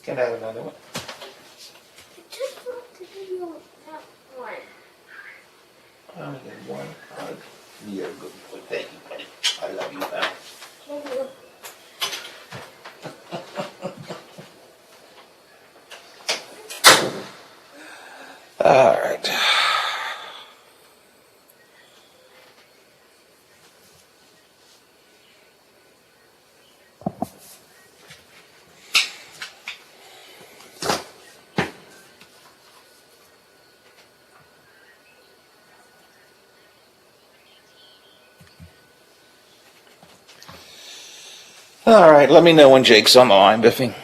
Can I have another one? I just want to give you that one. I only get one hug. You're a good boy. Thank you, buddy. I love you, pal. Thank you. All right. All right, let me know when Jake's on the line, Biffy.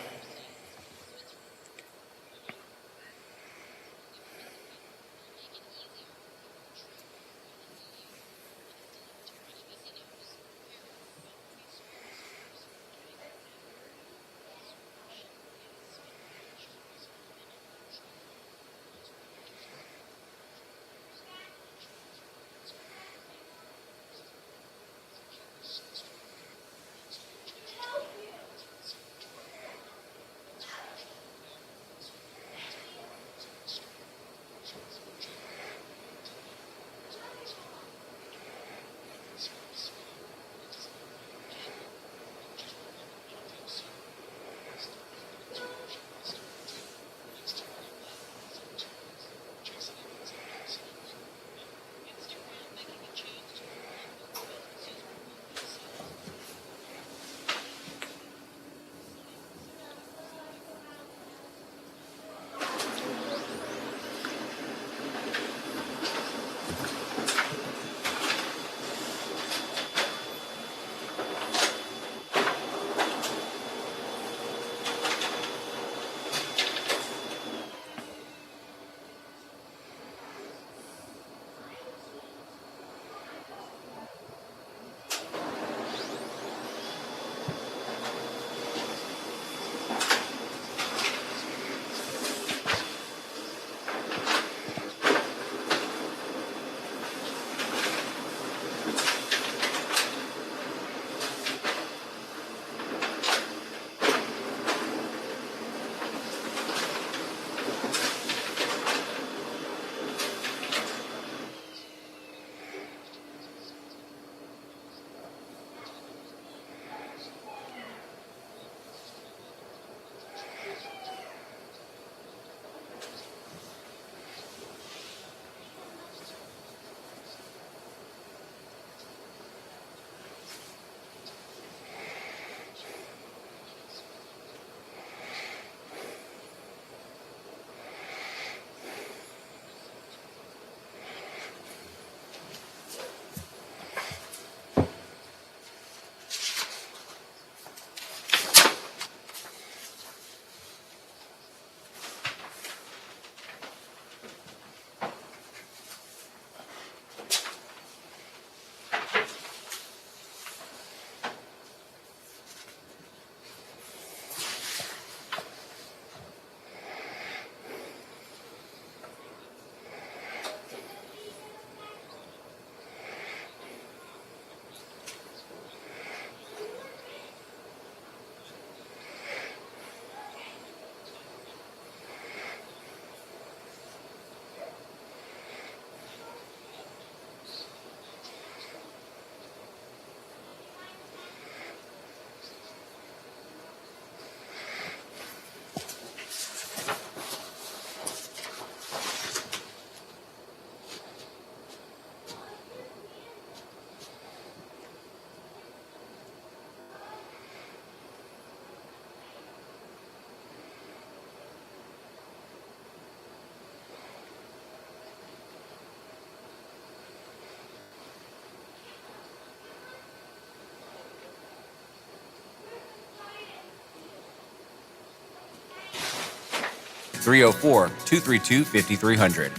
(304-232-5300).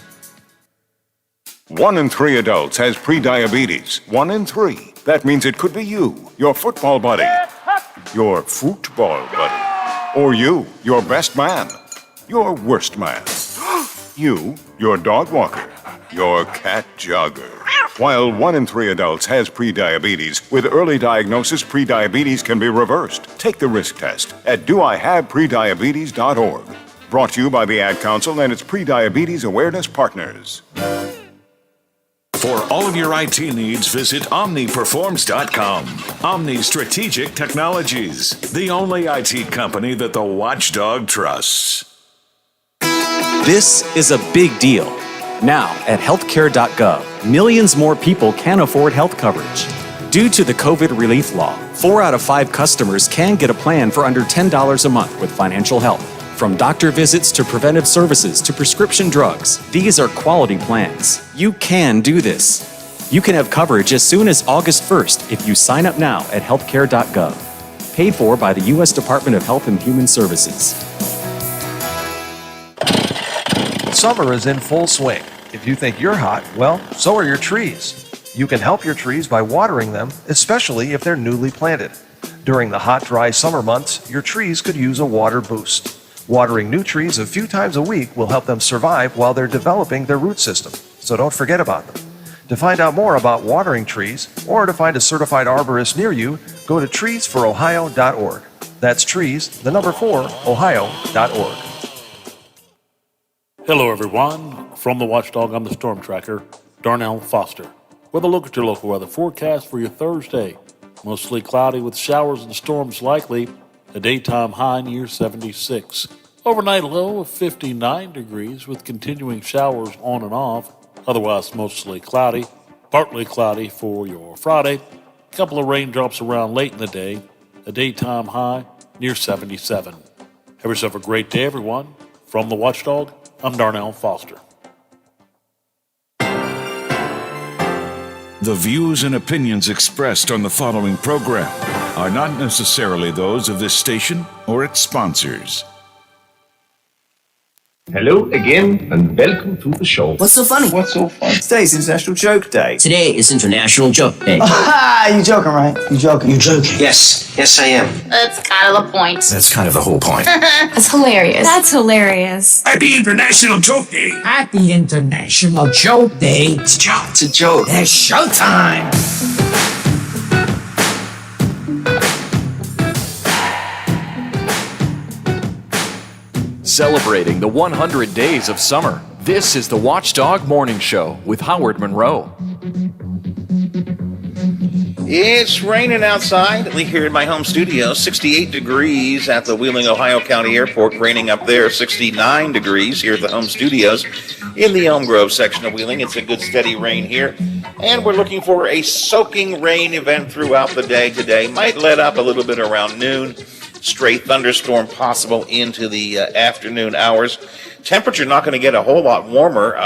1 in 3 adults has prediabetes. 1 in 3. That means it could be you, your football buddy, your football buddy, or you, your best man, your worst man, you, your dog walker, your cat jogger. While 1 in 3 adults has prediabetes, with early diagnosis, prediabetes can be reversed. Take the risk test at doihaveprediabetes.org. Brought to you by the Ad Council and its prediabetes awareness partners. For all of your IT needs, visit OmniPerforms.com. Omni Strategic Technologies, the only IT company that the watchdog trusts. This is a big deal. Now, at healthcare.gov, millions more people can afford health coverage. Due to the COVID relief law, 4 out of 5 customers can get a plan for under $10 a month with financial help. From doctor visits to preventive services to prescription drugs, these are quality plans. You can do this. You can have coverage as soon as August 1st if you sign up now at healthcare.gov. Paid for by the U.S. Department of Health and Human Services. Summer is in full swing. If you think you're hot, well, so are your trees. You can help your trees by watering them, especially if they're newly planted. During the hot, dry summer months, your trees could use a water boost. Watering new trees a few times a week will help them survive while they're developing their root system, so don't forget about them. To find out more about watering trees or to find a certified arborist near you, go to treesforohio.org. That's trees, the number 4, ohio.org. Hello, everyone. From the Watchdog, I'm the Storm Tracker, Darnell Foster, with a look at your local weather forecast for your Thursday. Mostly cloudy with showers and storms likely. A daytime high near 76. Overnight low of 59 degrees with continuing showers on and off. Otherwise mostly cloudy. Partly cloudy for your Friday. A couple of raindrops around late in the day. A daytime high near 77. Have yourself a great day, everyone. From the Watchdog, I'm Darnell Foster. The views and opinions expressed on the following program are not necessarily those of this station or its sponsors. Hello again and welcome to the show. What's so funny? What's so fun? Today's International Joke Day. Today is International Joke Day. Ah, you joking, right? You joking? You joking? Yes, I am. That's kind of the point. That's kind of the whole point. That's hilarious. That's hilarious. Happy International Joke Day! Happy International Joke Day. It's a joke. It's a joke. It's showtime. Celebrating the 100 days of summer, this is the Watchdog Morning Show with Howard Monroe. It's raining outside, at least here in my home studio. 68 degrees at the Wheeling, Ohio County Airport. Raining up there, 69 degrees here at the home studios in the Elm Grove section of Wheeling. It's a good steady rain here. And we're looking for a soaking rain event throughout the day today. Might let up a little bit around noon. Straight thunderstorm possible into the afternoon hours. Temperature not going to get a whole lot warmer.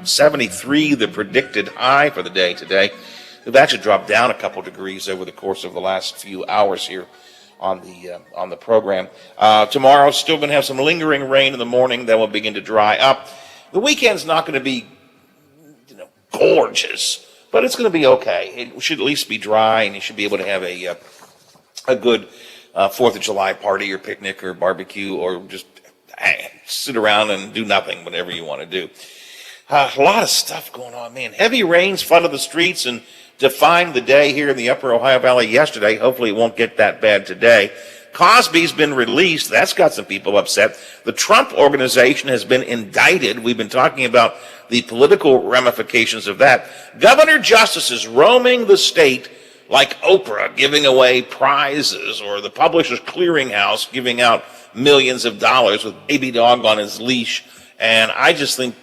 73 the predicted high for the day today. We've actually dropped down a couple degrees over the course of the last few hours here on the program. Tomorrow still going to have some lingering rain in the morning that will begin to dry up. The weekend's not going to be gorgeous, but it's going to be okay. It should at least be dry, and you should be able to have a good 4th of July party or picnic or barbecue, or just sit around and do nothing, whatever you want to do. A lot of stuff going on, man. Heavy rains flooded the streets and defined the day here in the upper Ohio Valley yesterday. Hopefully it won't get that bad today. Cosby's been released. That's got some people upset. The Trump organization has been indicted. We've been talking about the political ramifications of that. Governor Justices roaming the state like Oprah, giving away prizes, or the Publishers Clearinghouse giving out millions of dollars with Baby Dog on his leash. And I just think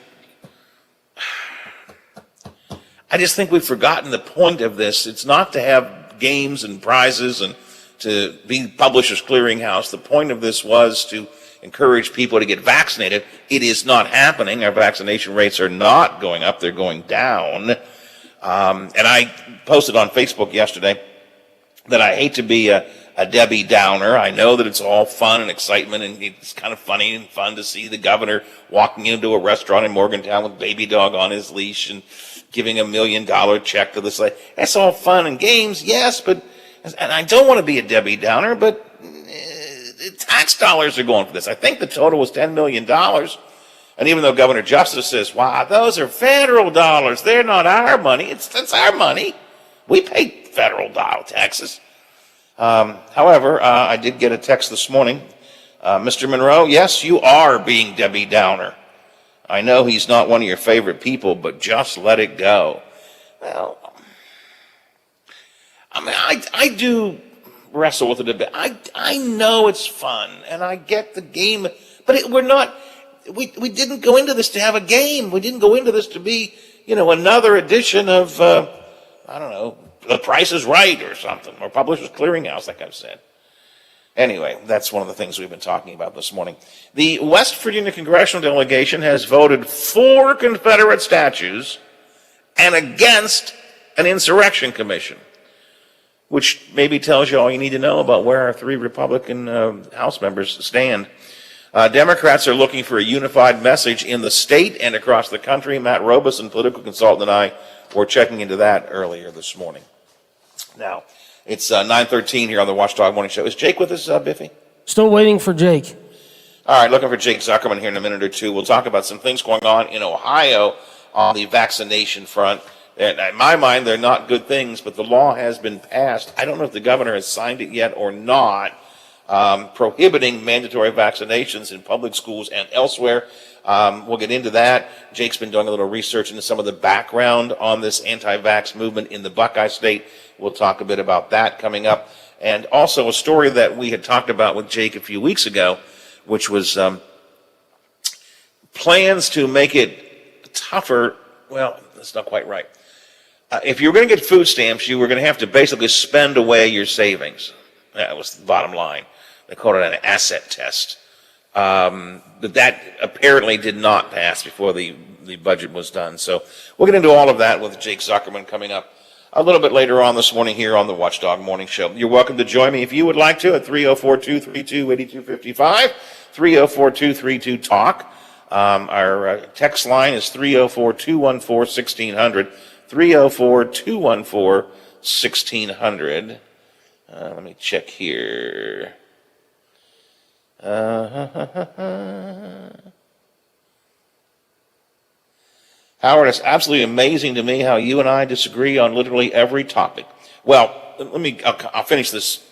we've forgotten the point of this. It's not to have games and prizes and to be Publishers Clearinghouse. The point of this was to encourage people to get vaccinated. It is not happening. Our vaccination rates are not going up. They're going down. And I posted on Facebook yesterday that I hate to be a Debbie Downer. I know that it's all fun and excitement, and it's kind of funny and fun to see the governor walking into a restaurant in Morgantown with Baby Dog on his leash and giving $1 million check to this lady. That's all fun and games, yes, but, and I don't want to be a Debbie Downer, but tax dollars are going for this. I think the total was $10 million. And even though Governor Justice says, wow, those are federal dollars, they're not our money, it's our money. We pay federal dollar taxes. However, I did get a text this morning. Mr. Monroe, yes, you are being Debbie Downer. I know he's not one of your favorite people, but just let it go. Well, I mean, I do wrestle with it a bit. I know it's fun, and I get the game, but we didn't go into this to have a game. We didn't go into this to be, another edition of, I don't know, The Price is Right or something, or Publishers Clearinghouse, like I've said. Anyway, that's one of the things we've been talking about this morning. The West Virginia congressional delegation has voted for Confederate statues and against an insurrection commission, which maybe tells you all you need to know about where our three Republican House members stand. Democrats are looking for a unified message in the state and across the country. Matt Robison, political consultant, and I were checking into that earlier this morning. Now, it's 9:13 here on the Watchdog Morning Show. Is Jake with us, Biffy? Still waiting for Jake. All right, looking for Jake Zuckerman here in a minute or two. We'll talk about some things going on in Ohio on the vaccination front. And in my mind, they're not good things, but the law has been passed. I don't know if the governor has signed it yet or not, prohibiting mandatory vaccinations in public schools and elsewhere. We'll get into that. Jake's been doing a little research into some of the background on this anti-vax movement in the Buckeye State. We'll talk a bit about that coming up. And also a story that we had talked about with Jake a few weeks ago, which was plans to make it tougher. Well, that's not quite right. If you were going to get food stamps, you were going to have to basically spend away your savings. That was the bottom line. They called it an asset test. But that apparently did not pass before the budget was done. So we'll get into all of that with Jake Zuckerman coming up a little bit later on this morning here on the Watchdog Morning Show. You're welcome to join me if you would like to at 304-232-8255, 304-232-TALK. Our text line is 304-214-1600, 304-214-1600. Let me check here. Howard, it's absolutely amazing to me how you and I disagree on literally every topic. Well, I'll finish this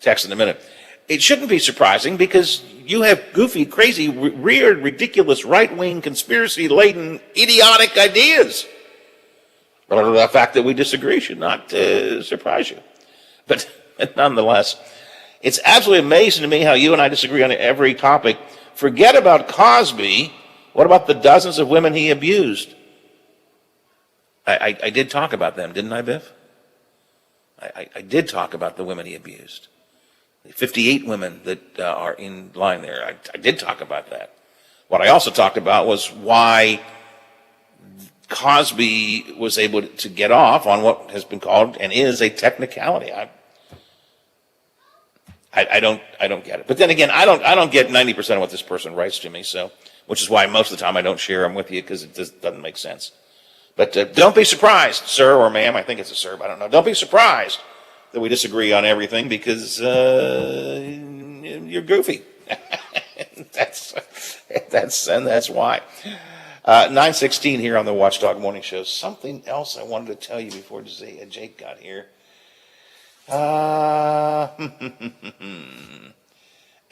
text in a minute. It shouldn't be surprising because you have goofy, crazy, weird, ridiculous, right-wing, conspiracy-laden, idiotic ideas. The fact that we disagree should not surprise you. But nonetheless, it's absolutely amazing to me how you and I disagree on every topic. Forget about Cosby. What about the dozens of women he abused? I did talk about them, didn't I, Biff? I did talk about the women he abused. The 58 women that are in line there. I did talk about that. What I also talked about was why Cosby was able to get off on what has been called and is a technicality. I don't get it. But then again, I don't get 90% of what this person writes to me, so which is why most of the time I don't share them with you because it just doesn't make sense. But don't be surprised, sir or ma'am. I think it's a sir, but I don't know. Don't be surprised that we disagree on everything because you're goofy. that's why. 9:16 here on the Watchdog Morning Show. Something else I wanted to tell you before Jake got here.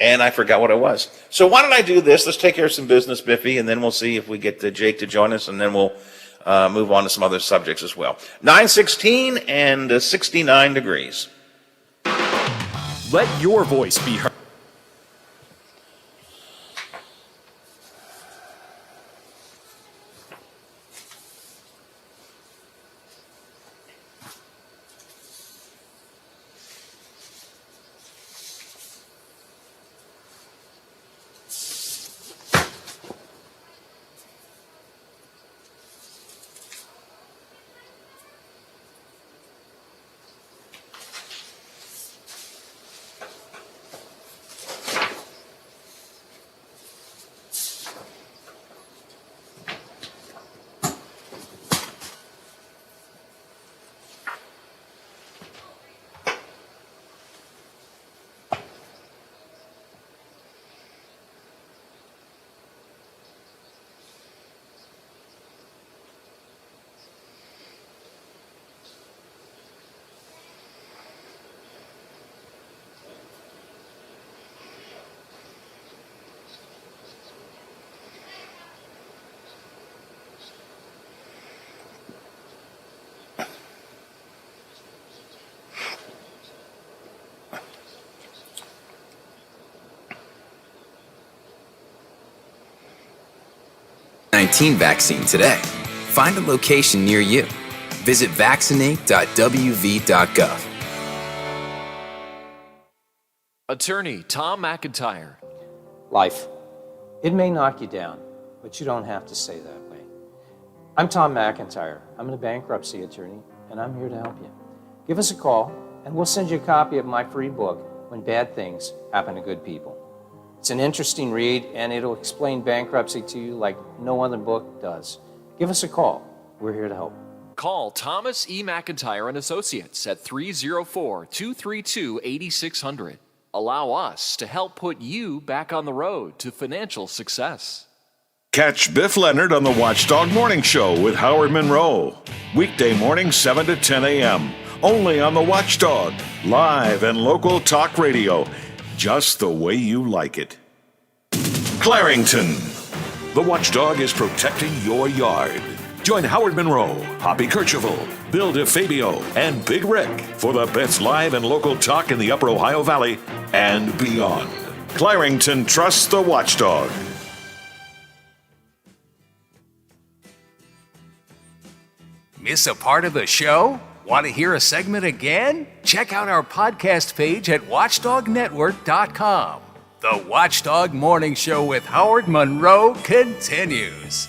And I forgot what it was. So why don't I do this? Let's take care of some business, Biffy, and then we'll see if we get Jake to join us, and then we'll move on to some other subjects as well. 9:16 and 69 degrees. Let your voice be heard. COVID-19 vaccine today. Find a location near you. Visit vaccinate.wv.gov. Attorney Tom McIntyre. Life. It may knock you down, but you don't have to stay that way. I'm Tom McIntyre. I'm a bankruptcy attorney, and I'm here to help you. Give us a call, and we'll send you a copy of my free book, When Bad Things Happen to Good People. It's an interesting read, and it'll explain bankruptcy to you like no other book does. Give us a call. We're here to help. Call Thomas E. McIntyre and Associates at 304-232-8600. Allow us to help put you back on the road to financial success. Catch Biff Leonard on the Watchdog Morning Show with Howard Monroe. Weekday morning 7 to 10 a.m. Only on the Watchdog. Live and local talk radio. Just the way you like it. Clarington. The Watchdog is protecting your yard. Join Howard Monroe, Hoppy Kercheval, Bill DeFabio, and Big Rick for the best live and local talk in the Upper Ohio Valley and beyond. Clarington trusts the Watchdog. Miss a part of the show? Want to hear a segment again? Check out our podcast page at watchdognetwork.com. The Watchdog Morning Show with Howard Monroe continues.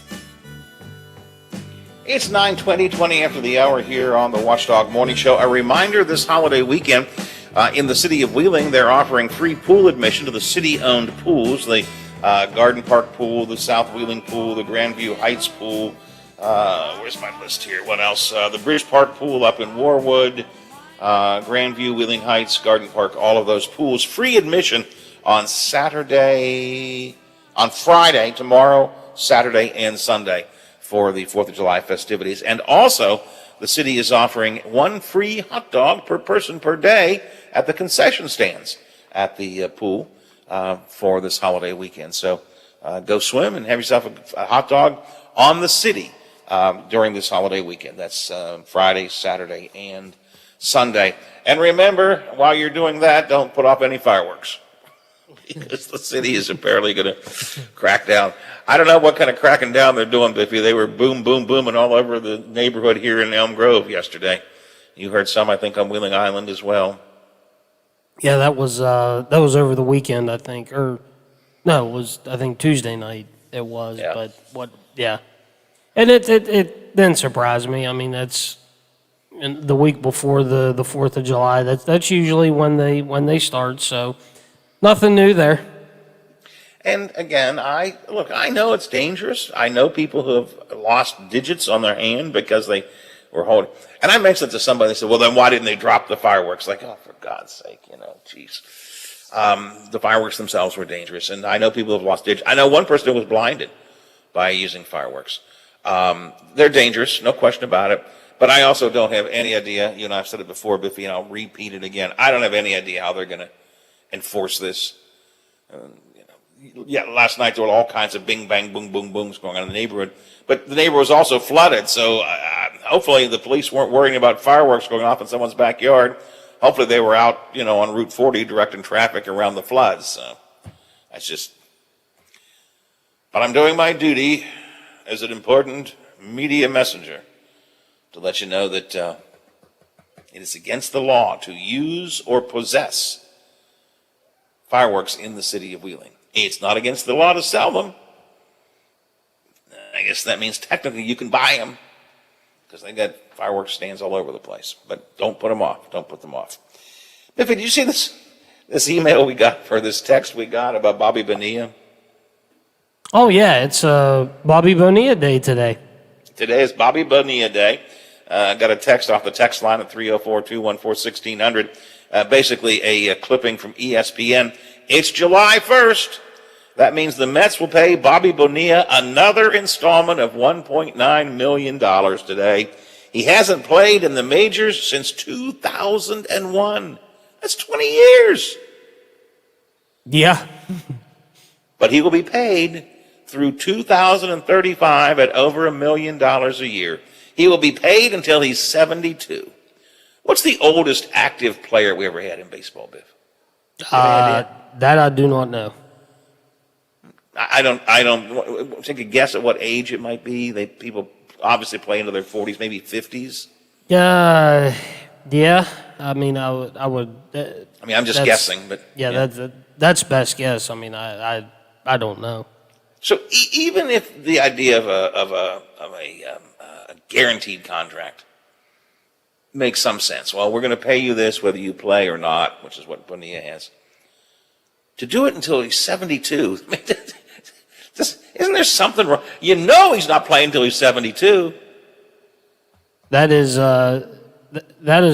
It's 9:20, 20 after the hour here on the Watchdog Morning Show. A reminder, this holiday weekend in the city of Wheeling, they're offering free pool admission to the city-owned pools, the Garden Park Pool, the South Wheeling Pool, the Grandview Heights Pool. Where's my list here? What else? The Bridge Park Pool up in Warwood, Grandview, Wheeling Heights, Garden Park, all of those pools. Free admission on Friday, tomorrow, Saturday, and Sunday for the 4th of July festivities. And also, the city is offering one free hot dog per person per day at the concession stands at the pool for this holiday weekend. So go swim and have yourself a hot dog on the city during this holiday weekend. That's Friday, Saturday, and Sunday. And remember, while you're doing that, don't put off any fireworks, because the city is apparently going to crack down. I don't know what kind of cracking down they're doing, Biffy. They were boom, boom, booming all over the neighborhood here in Elm Grove yesterday. You heard some, I think, on Wheeling Island as well. Yeah, that was over the weekend, I think. Or no, it was, I think, Tuesday night it was. Yeah. But yeah. And it didn't surprise me. I mean, that's the week before the 4th of July. That's usually when they start. So nothing new there. And again, I know it's dangerous. I know people who have lost digits on their hand because they were holding. And I mentioned it to somebody. They said, well, then why didn't they drop the fireworks? Like, oh, for God's sake, geez. The fireworks themselves were dangerous. And I know people have lost digits. I know one person who was blinded by using fireworks. They're dangerous, no question about it. But I also don't have any idea. I've said it before, Biffy, and I'll repeat it again. I don't have any idea how they're going to enforce this. Last night there were all kinds of bing, bang, boom, boom, booms going on in the neighborhood. But the neighborhood was also flooded, so hopefully the police weren't worrying about fireworks going off in someone's backyard. Hopefully they were out, on Route 40 directing traffic around the floods. So but I'm doing my duty as an important media messenger to let you know that it is against the law to use or possess fireworks in the city of Wheeling. It's not against the law to sell them. I guess that means technically you can buy them, because they got fireworks stands all over the place. But don't put them off. Don't put them off. Biffy, did you see this email we got, for this text we got about Bobby Bonilla? Oh, yeah. It's Bobby Bonilla Day today. Today is Bobby Bonilla Day. Got a text off the text line at 304-214-1600. Basically a clipping from ESPN. It's July 1st. That means the Mets will pay Bobby Bonilla another installment of $1.9 million today. He hasn't played in the majors since 2001. That's 20 years. Yeah. But he will be paid through 2035 at over $1 million a year. He will be paid until he's 72. What's the oldest active player we ever had in baseball, Biff? That I do not know. I don't take a guess at what age it might be. People obviously play into their 40s, maybe 50s. Yeah. I mean, I would. I'm just guessing, but yeah, that's best guess. I mean, I don't know. So even if the idea of a guaranteed contract makes some sense, well, we're going to pay you this whether you play or not, which is what Bonilla has. To do it until he's 72, I mean, isn't there something wrong? You know he's not playing until he's 72. That is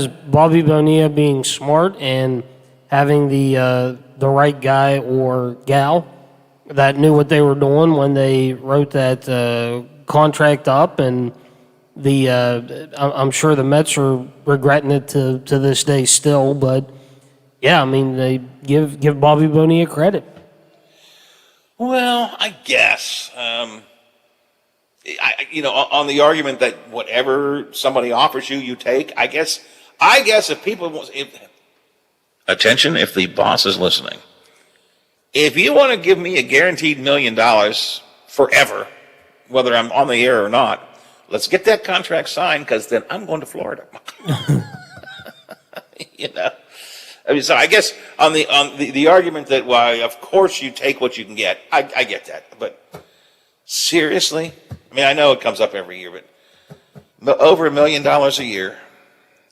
Bobby Bonilla being smart and having the right guy or gal that knew what they were doing when they wrote that contract up, and I'm sure the Mets are regretting it to this day still, but yeah, I mean, they give Bobby Bonilla credit. Well, I guess. On the argument that whatever somebody offers you, you take. I guess if if the boss is listening, if you want to give me a guaranteed $1 million forever, whether I'm on the air or not, let's get that contract signed, because then I'm going to Florida. I mean, so I guess on the argument that, why, of course you take what you can get, I get that. But seriously, I mean, I know it comes up every year, but over $1 million a year,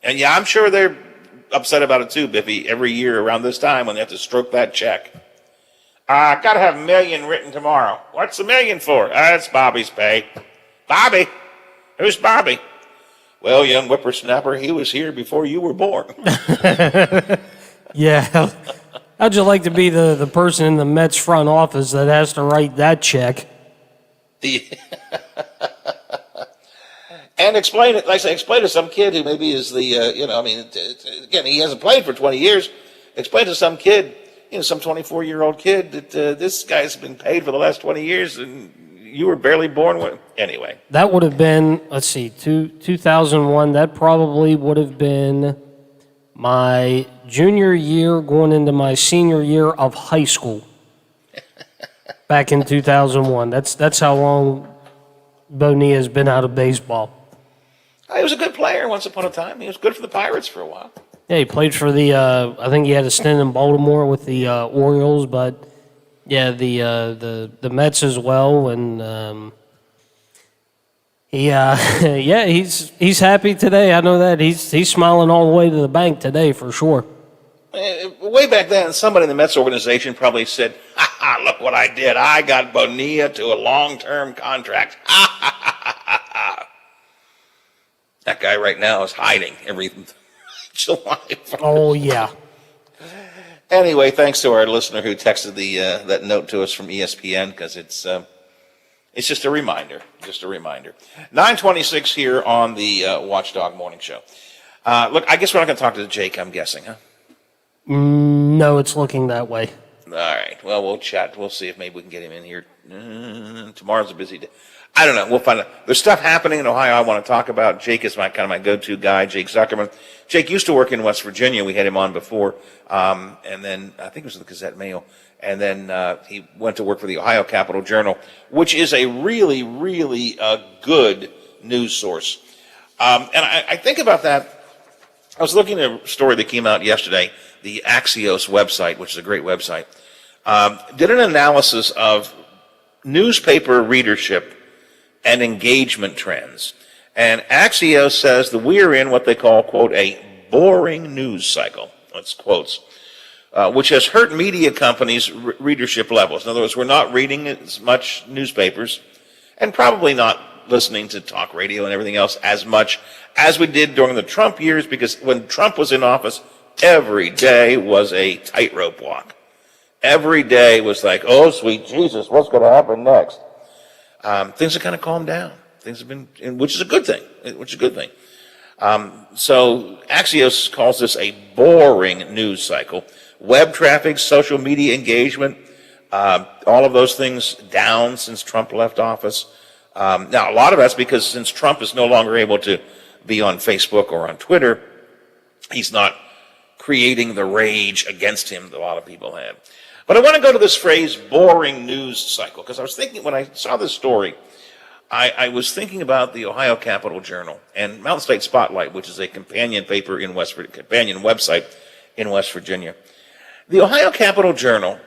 and yeah, I'm sure they're upset about it too, Biffy. Every year around this time when they have to stroke that check, I gotta have $1 million written tomorrow. What's $1 million for? That's Bobby's pay. Bobby, who's Bobby? Well, young whippersnapper, he was here before you were born. Yeah. How'd you like to be the person in the Mets front office that has to write that check? And explain it, like I say, explain to some kid who maybe is again, he hasn't played for 20 years. Explain to some kid, some 24-year-old kid that this guy's been paid for the last 20 years and you were barely born when. Anyway. That would have been, 2001. That probably would have been my junior year going into my senior year of high school. Back in 2001. That's how long Bonilla has been out of baseball. He was a good player once upon a time. He was good for the Pirates for a while. Yeah, he played for the, I think he had a stint in Baltimore with the Orioles, but yeah, the Mets as well, and he's happy today. I know that he's smiling all the way to the bank today for sure. Way back then, somebody in the Mets organization probably said, "Ha ha! Look what I did! I got Bonilla to a long-term contract." Ha ha ha ha ha! That guy right now is hiding every July. Oh yeah. Anyway, thanks to our listener who texted that note to us from ESPN, because it's just a reminder. Just a reminder. 9:26 here on the Watchdog Morning Show. Look, I guess we're not going to talk to Jake, I'm guessing, huh? No, it's looking that way. All right. Well, we'll chat. We'll see if maybe we can get him in here. Tomorrow's a busy day. I don't know. We'll find out. There's stuff happening in Ohio I want to talk about. Jake is my go-to guy, Jake Zuckerman. Jake used to work in West Virginia. We had him on before. And then I think it was the Gazette Mail. And then he went to work for the Ohio Capital Journal, which is a really, really good news source. And I think about that. I was looking at a story that came out yesterday, the Axios website, which is a great website, did an analysis of newspaper readership and engagement trends. And Axios says that we are in what they call, quote, a boring news cycle, that's quotes, which has hurt media companies' readership levels. In other words, we're not reading as much newspapers and probably not listening to talk radio and everything else as much as we did during the Trump years, because when Trump was in office, every day was a tightrope walk. Every day was like, oh, sweet Jesus, what's going to happen next? Things have kind of calmed down. Things have been, which is a good thing. So Axios calls this a boring news cycle. Web traffic, social media engagement, all of those things down since Trump left office. Now, a lot of that's because since Trump is no longer able to be on Facebook or on Twitter, he's not creating the rage against him that a lot of people have. But I want to go to this phrase, boring news cycle, because I was thinking, when I saw this story, I was thinking about the Ohio Capitol Journal and Mountain State Spotlight, which is a companion paper in companion website in West Virginia. The Ohio Capitol Journal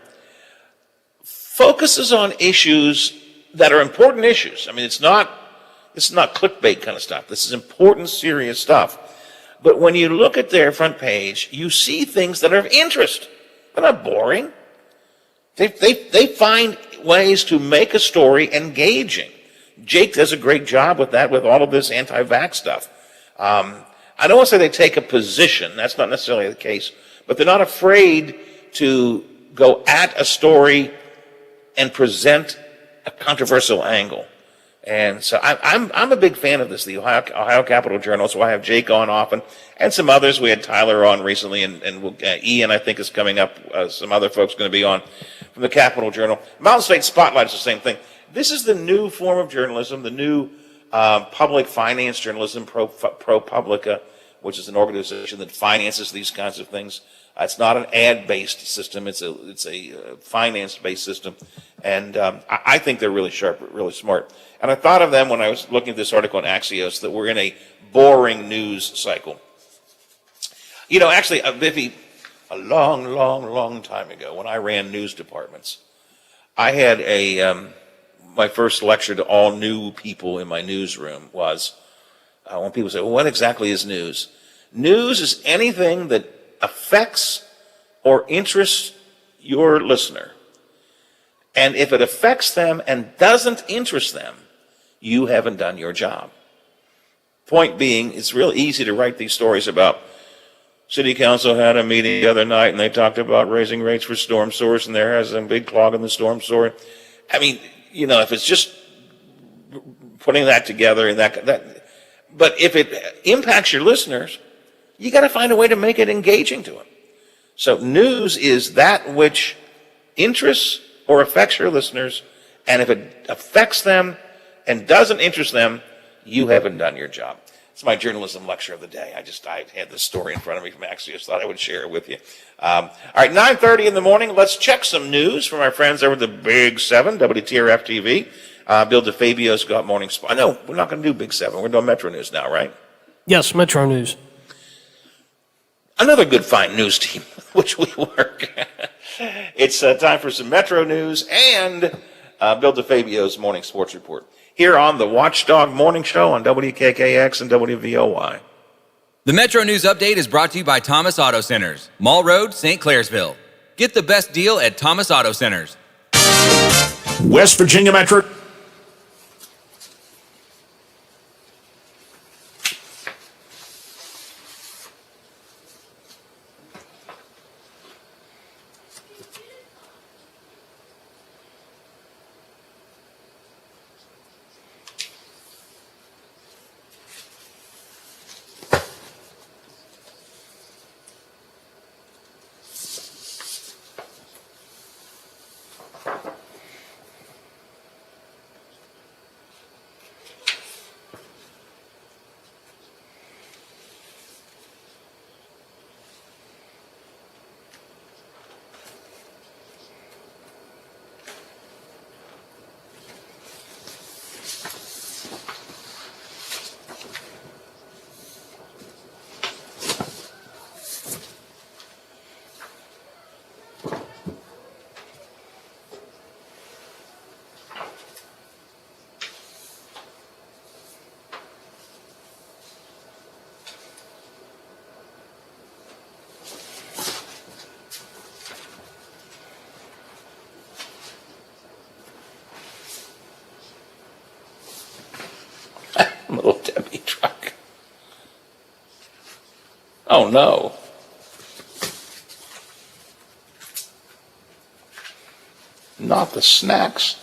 focuses on issues that are important issues. I mean, this is not clickbait kind of stuff. This is important, serious stuff. But when you look at their front page, you see things that are of interest. They're not boring. They find ways to make a story engaging. Jake does a great job with that, with all of this anti-vax stuff. I don't want to say they take a position. That's not necessarily the case. But they're not afraid to go at a story and present a controversial angle. And so I'm a big fan of this, the Ohio Capitol Journal. So I have Jake on often, and some others. We had Tyler on recently, and Ian, I think, is coming up. Some other folks going to be on from the Capitol Journal. Mountain State Spotlight is the same thing. This is the new form of journalism, the new public finance journalism, ProPublica, which is an organization that finances these kinds of things. It's not an ad-based system. It's a finance-based system. And I think they're really sharp, really smart. And I thought of them when I was looking at this article in Axios, that we're in a boring news cycle. You know, actually, Vivi, a long time ago, when I ran news departments, I had my first lecture to all new people in my newsroom was, when people say, well, what exactly is news? News is anything that affects or interests your listener. And if it affects them and doesn't interest them, you haven't done your job. Point being, it's real easy to write these stories about City Council had a meeting the other night and they talked about raising rates for storm sewers and there has a big clog in the storm sewer. I mean, you know, if it's just putting that together and but if it impacts your listeners, you got to find a way to make it engaging to them. So news is that which interests or affects your listeners, and if it affects them and doesn't interest them, you haven't done your job. It's my journalism lecture of the day. I had this story in front of me from Axios, thought I would share it with you. All right, 9:30 in the morning, let's check some news from our friends over at the Big 7, WTRF TV. Bill DeFabio's got Morning Spot. No, we're not going to do Big 7. We're doing Metro News now, right? Yes, Metro News. Another good, fine news team, which we work. It's time for some Metro News and Bill DeFabio's Morning Sports Report here on the Watchdog Morning Show on WKKX and WVOY. The Metro News Update is brought to you by Thomas Auto Centers, Mall Road, St. Clairsville. Get the best deal at Thomas Auto Centers. West Virginia Metro. Little Debbie truck. Oh no. Not the snacks.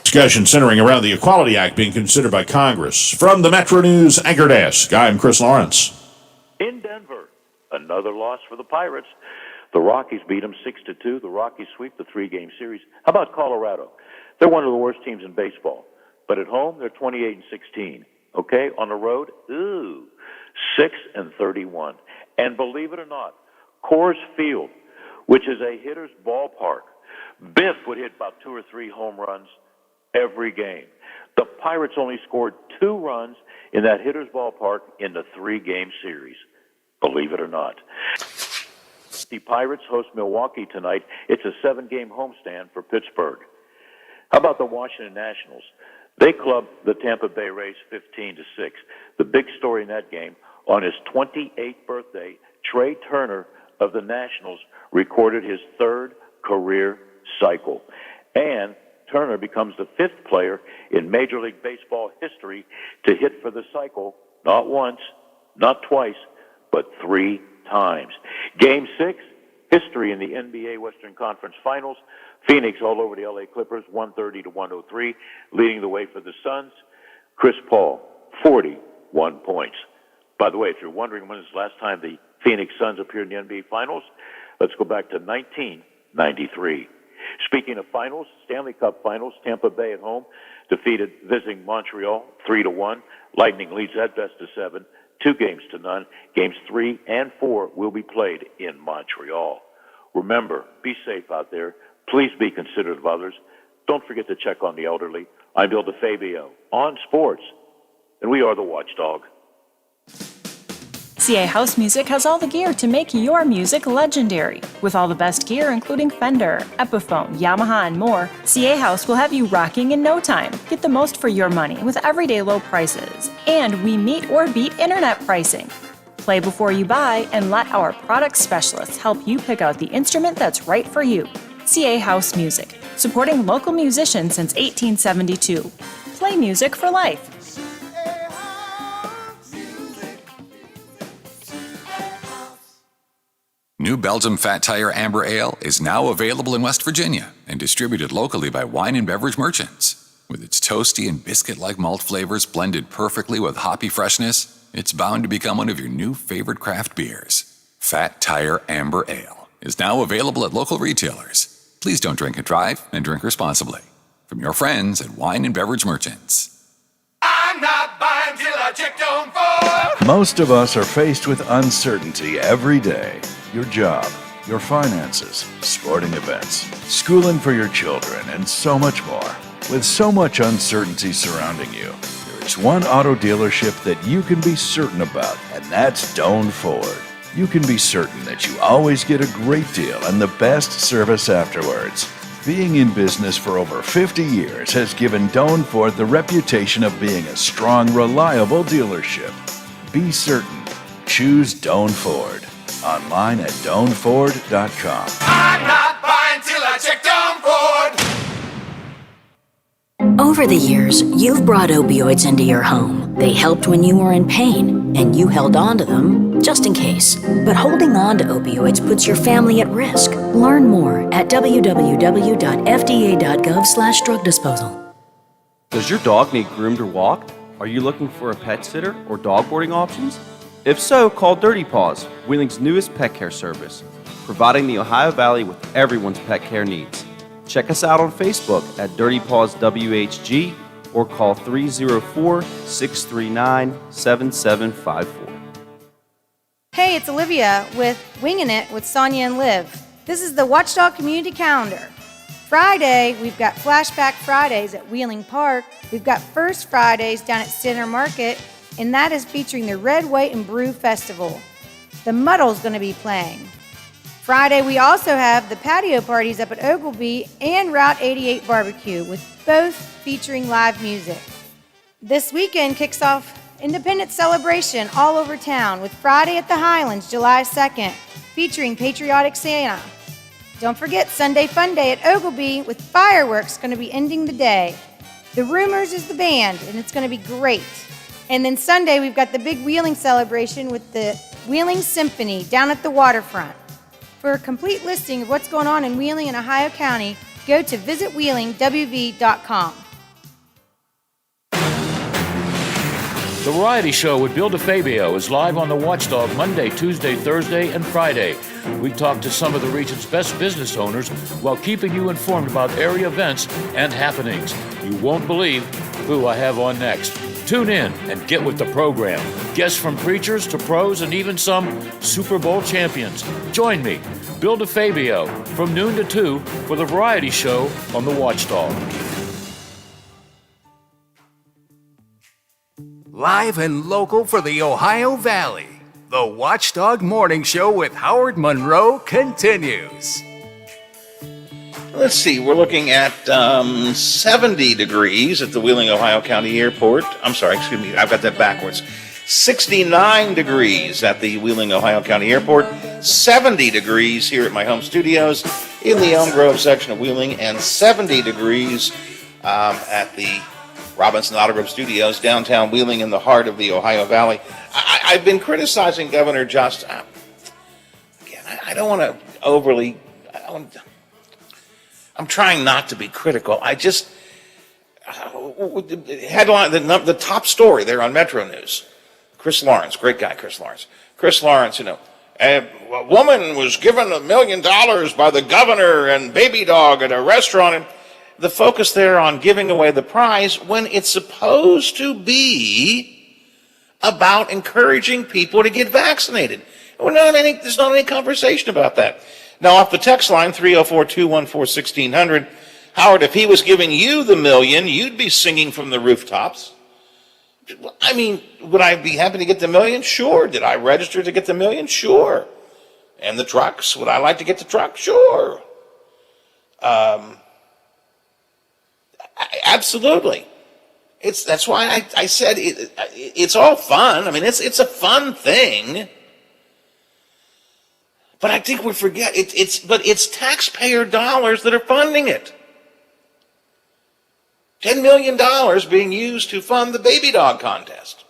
Discussion centering around the Equality Act being considered by Congress. From the Metro News Anchor Desk, I'm Chris Lawrence. In Denver, another loss for the Pirates. The Rockies beat them 6-2. The Rockies sweep the three-game series. How about Colorado? They're one of the worst teams in baseball. But at home, they're 28-16. Okay? On the road, 6-31. And believe it or not, Coors Field, which is a hitter's ballpark, Biff would hit about 2 or 3 home runs every game. The Pirates only scored 2 runs in that hitter's ballpark in the 3-game series. Believe it or not. The Pirates host Milwaukee tonight. It's a 7-game homestand for Pittsburgh. How about the Washington Nationals? They clubbed the Tampa Bay Rays 15-6. The big story in that game, on his 28th birthday, Trey Turner of the Nationals recorded his 3rd career cycle. And Turner becomes the 5th player in Major League Baseball history to hit for the cycle, not once, not twice, but 3 times. Game 6, history in the NBA Western Conference Finals. Phoenix all over the LA Clippers, 130-103, leading the way for the Suns. Chris Paul, 41 points. By the way, if you're wondering when was the last time the Phoenix Suns appeared in the NBA Finals, let's go back to 1993. Speaking of finals, Stanley Cup Finals, Tampa Bay at home defeated visiting Montreal 3-1. Lightning leads that best of 7, 2-0. Games 3 and 4 will be played in Montreal. Remember, be safe out there. Please be considerate of others. Don't forget to check on the elderly. I'm Bill DeFabio on sports, and we are the Watchdog. CA House Music has all the gear to make your music legendary. With all the best gear, including Fender, Epiphone, Yamaha, and more, CA House will have you rocking in no time. Get the most for your money with everyday low prices. And we meet or beat internet pricing. Play before you buy and let our product specialists help you pick out the instrument that's right for you. CA House Music, supporting local musicians since 1872. Play music for life. New Belgium Fat Tire Amber Ale is now available in West Virginia and distributed locally by wine and beverage merchants. With its toasty and biscuit-like malt flavors blended perfectly with hoppy freshness, it's bound to become one of your new favorite craft beers. Fat Tire Amber Ale is now available at local retailers. Please don't drink and drive, and drink responsibly. From your friends at Wine and Beverage Merchants. I'm not buying till I checked on Ford. Most of us are faced with uncertainty every day. Your job, your finances, sporting events, schooling for your children, and so much more. With so much uncertainty surrounding you, there is one auto dealership that you can be certain about, and that's Doan Ford. You can be certain that you always get a great deal and the best service afterwards. Being in business for over 50 years has given Doan Ford the reputation of being a strong, reliable dealership. Be certain. Choose Doan Ford. Online at DoanFord.com. I'm not buying till I check Doan Ford. Over the years, you've brought opioids into your home. They helped when you were in pain, and you held on to them just in case. But holding on to opioids puts your family at risk. Learn more at www.fda.gov/drug disposal. Does your dog need groomed or walked? Are you looking for a pet sitter or dog boarding options? If so, call Dirty Paws, Wheeling's newest pet care service, providing the Ohio Valley with everyone's pet care needs. Check us out on Facebook at Dirty Paws WHG or call 304-639-7754. Hey, it's Olivia with Winging It with Sonia and Liv. This is the Watchdog Community Calendar. Friday, we've got Flashback Fridays at Wheeling Park. We've got First Fridays down at Center Market, and that is featuring the Red, White, and Brew Festival. The Muddle's going to be playing. Friday, we also have the patio parties up at Ogilvy and Route 88 Barbecue, with both featuring live music. This weekend kicks off Independence Celebration all over town with Friday at the Highlands, July 2nd, featuring Patriotic Santa. Don't forget Sunday Fun Day at Ogilvy with fireworks going to be ending the day. The Rumors is the band, and it's going to be great. And then Sunday, we've got the big Wheeling celebration with the Wheeling Symphony down at the waterfront. For a complete listing of what's going on in Wheeling and Ohio County, go to visitwheelingwv.com. The Variety Show with Bill DeFabio is live on the Watchdog Monday, Tuesday, Thursday, and Friday. We talk to some of the region's best business owners while keeping you informed about area events and happenings. You won't believe who I have on next. Tune in and get with the program. Guests from preachers to pros and even some Super Bowl champions. Join me, Bill DeFabio, from noon to 2 for The Variety Show on the Watchdog. Live and local for the Ohio Valley, the Watchdog Morning Show with Howard Monroe continues. Let's see, we're looking at 70 degrees at the Wheeling, Ohio County Airport. I'm sorry, excuse me, I've got that backwards. 69 degrees at the Wheeling, Ohio County Airport. 70 degrees here at my home studios in the Elm Grove section of Wheeling, and 70 degrees at the Robinson Auto Group Studios, downtown Wheeling in the heart of the Ohio Valley. I've been criticizing Governor Just. Again, I don't want to overly. I'm trying not to be critical. I just headline the top story there on Metro News. Chris Lawrence, great guy, Chris Lawrence. Chris Lawrence, a woman was given $1 million by the governor and baby dog at a restaurant. And the focus there on giving away the prize when it's supposed to be about encouraging people to get vaccinated. There's not any conversation about that. Now, off the text line, 304-214-1600, Howard, if he was giving you the $1 million, you'd be singing from the rooftops. I mean, would I be happy to get the $1 million? Sure. Did I register to get the $1 million? Sure. And the trucks, would I like to get the truck? Sure. Absolutely. That's why I said it's all fun. I mean, it's a fun thing. But I think we forget it's taxpayer dollars that are funding it. $10 million being used to fund the baby dog contest.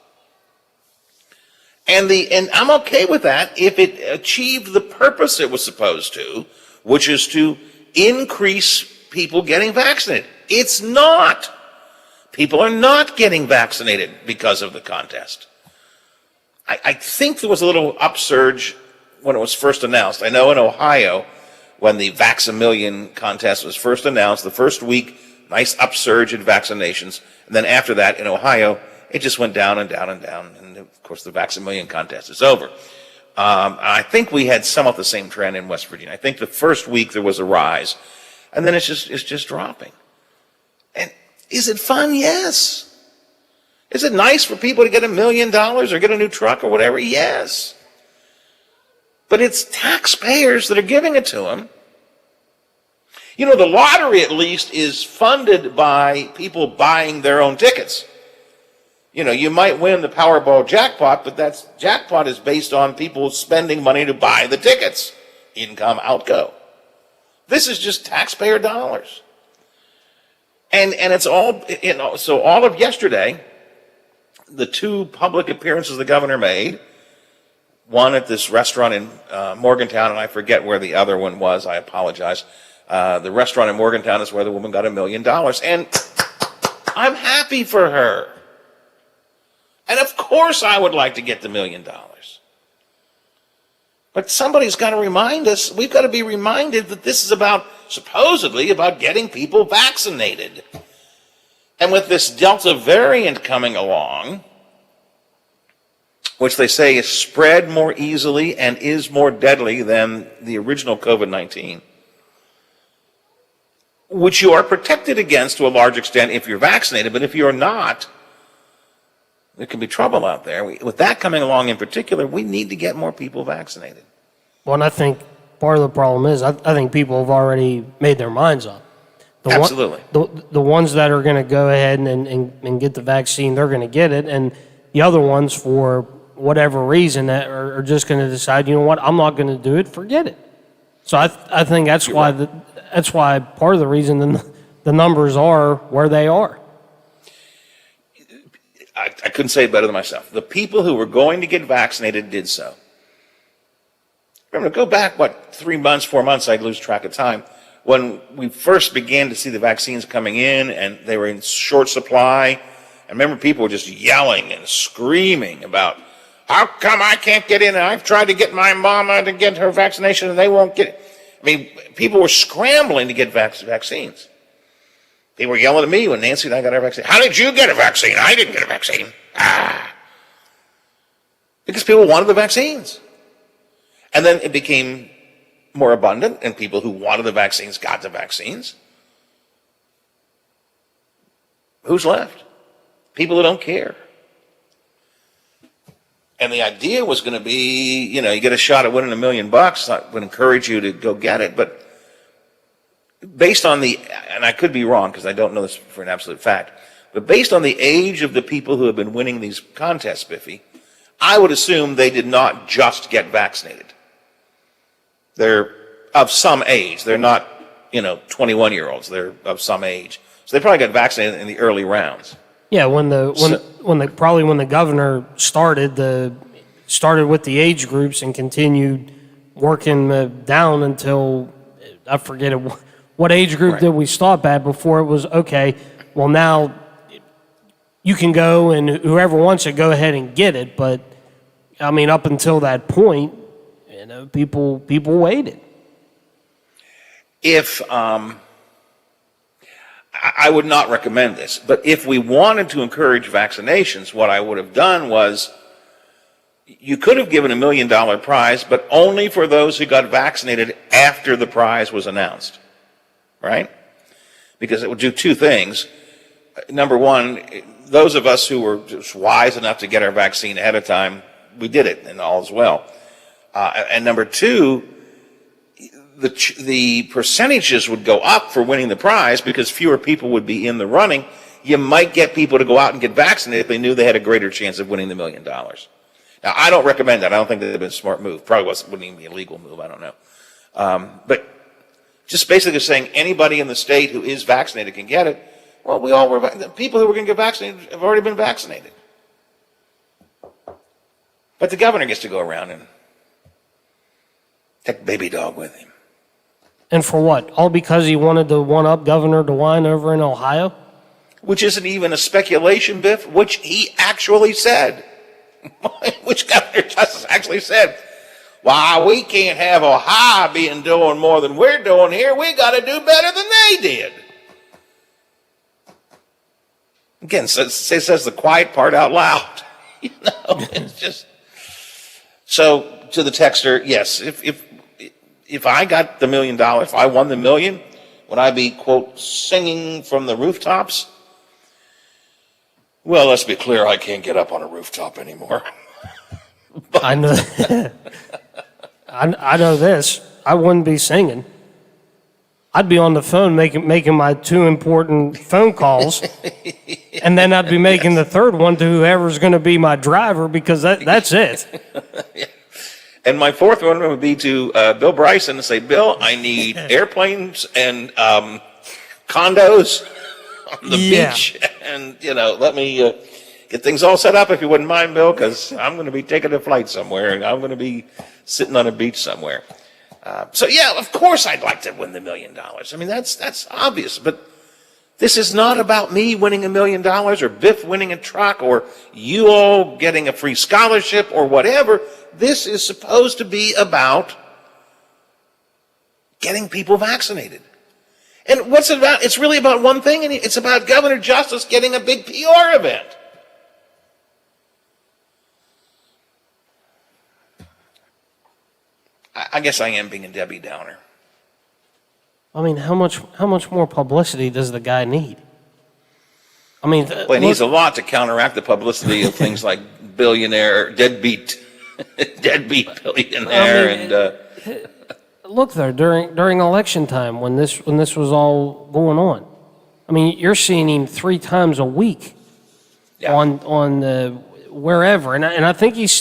And I'm okay with that if it achieved the purpose it was supposed to, which is to increase people getting vaccinated. It's not. People are not getting vaccinated because of the contest. I think there was a little upsurge when it was first announced. I know in Ohio, when the Vax-A-Million contest was first announced, the first week, nice upsurge in vaccinations. And then after that, in Ohio, it just went down and down and down. And of course, the Vax-A-Million contest is over. I think we had somewhat the same trend in West Virginia. I think the first week there was a rise, and then it's just dropping. And is it fun? Yes. Is it nice for people to get $1 million or get a new truck or whatever? Yes. But it's taxpayers that are giving it to them. The lottery at least is funded by people buying their own tickets. You might win the Powerball jackpot, but that jackpot is based on people spending money to buy the tickets. Income, outgo. This is just taxpayer dollars. And it's all, so all of yesterday, the two public appearances the governor made, one at this restaurant in Morgantown, and I forget where the other one was, I apologize. The restaurant in Morgantown is where the woman got $1 million. And I'm happy for her. And of course I would like to get the $1 million. But somebody's got to remind us, we've got to be reminded that this is supposedly about getting people vaccinated. And with this Delta variant coming along, which they say is spread more easily and is more deadly than the original COVID-19, which you are protected against to a large extent if you're vaccinated, but if you're not, there can be trouble out there. With that coming along in particular, we need to get more people vaccinated. Well, and I think part of the problem is I think people have already made their minds up. Absolutely. The ones that are going to go ahead and get the vaccine, they're going to get it. And the other ones, for whatever reason, that are just going to decide, you know what, I'm not going to do it, forget it. So I think that's why that's why part of the reason the numbers are where they are. I couldn't say it better than myself. The people who were going to get vaccinated did so. Remember, go back, 3 months, 4 months, I'd lose track of time, when we first began to see the vaccines coming in and they were in short supply I remember people were just yelling and screaming about, how come I can't get in? I've tried to get my mama to get her vaccination and they won't get it. I mean, people were scrambling to get vaccines. People were yelling at me when Nancy and I got our vaccine. How did you get a vaccine? I didn't get a vaccine. Because people wanted the vaccines. And then it became more abundant, and people who wanted the vaccines got the vaccines. Who's left? People who don't care. And the idea was going to be, you get a shot at winning $1 million. I would encourage you to go get it. But based on and I could be wrong because I don't know this for an absolute fact, but based on the age of the people who have been winning these contests, Biffy, I would assume they did not just get vaccinated. They're of some age. They're not, 21-year-olds. They're of some age. So they probably got vaccinated in the early rounds. Yeah, when the governor started with the age groups and continued working down until I forget what age group did we stop at before it was okay. Well, now you can go and whoever wants it, go ahead and get it. But I mean, up until that point, people waited. If I would not recommend this, but if we wanted to encourage vaccinations, what I would have done was you could have given $1 million prize, but only for those who got vaccinated after the prize was announced, right? Because it would do two things. Number one, those of us who were just wise enough to get our vaccine ahead of time, we did it, and all is well. And number two, the percentages would go up for winning the prize because fewer people would be in the running. You might get people to go out and get vaccinated if they knew they had a greater chance of winning the $1 million. Now, I don't recommend that. I don't think that would have been a smart move. Probably wouldn't even be a legal move. I don't know. But just basically saying anybody in the state who is vaccinated can get it. Well, the people who were going to get vaccinated have already been vaccinated. But the governor gets to go around and take baby dog with him. And for what? All because he wanted to one-up Governor DeWine over in Ohio? Which isn't even a speculation, Biff, which he actually said. Which Governor Justice actually said, "Why, we can't have Ohio doing more than we're doing here. We got to do better than they did." Again, says the quiet part out loud. It's just... So, to the texter, yes, if I got the $1 million, if I won the $1 million, would I be, quote, singing from the rooftops? Well, let's be clear, I can't get up on a rooftop anymore. I know. I know this. I wouldn't be singing. I'd be on the phone making my two important phone calls, and then I'd be making the third one to whoever's going to be my driver because that's it. Yeah. And my fourth one would be to Bill Bryson and say, "Bill, I need airplanes and condos on the beach, and let me get things all set up if you wouldn't mind, Bill, because I'm going to be taking a flight somewhere and I'm going to be sitting on a beach somewhere." So yeah, of course I'd like to win the $1 million. I mean, that's obvious, but this is not about me winning $1 million or Biff winning a truck or you all getting a free scholarship or whatever. This is supposed to be about getting people vaccinated. And what's it about? It's really about one thing, and it's about Governor Justice getting a big PR event. I guess I am being a Debbie Downer. I mean, how much more publicity does the guy need? I mean, well, he needs a lot to counteract the publicity of things like billionaire, deadbeat billionaire, look there during election time when this was all going on. I mean, you're seeing him 3 times a week on wherever, and I think he's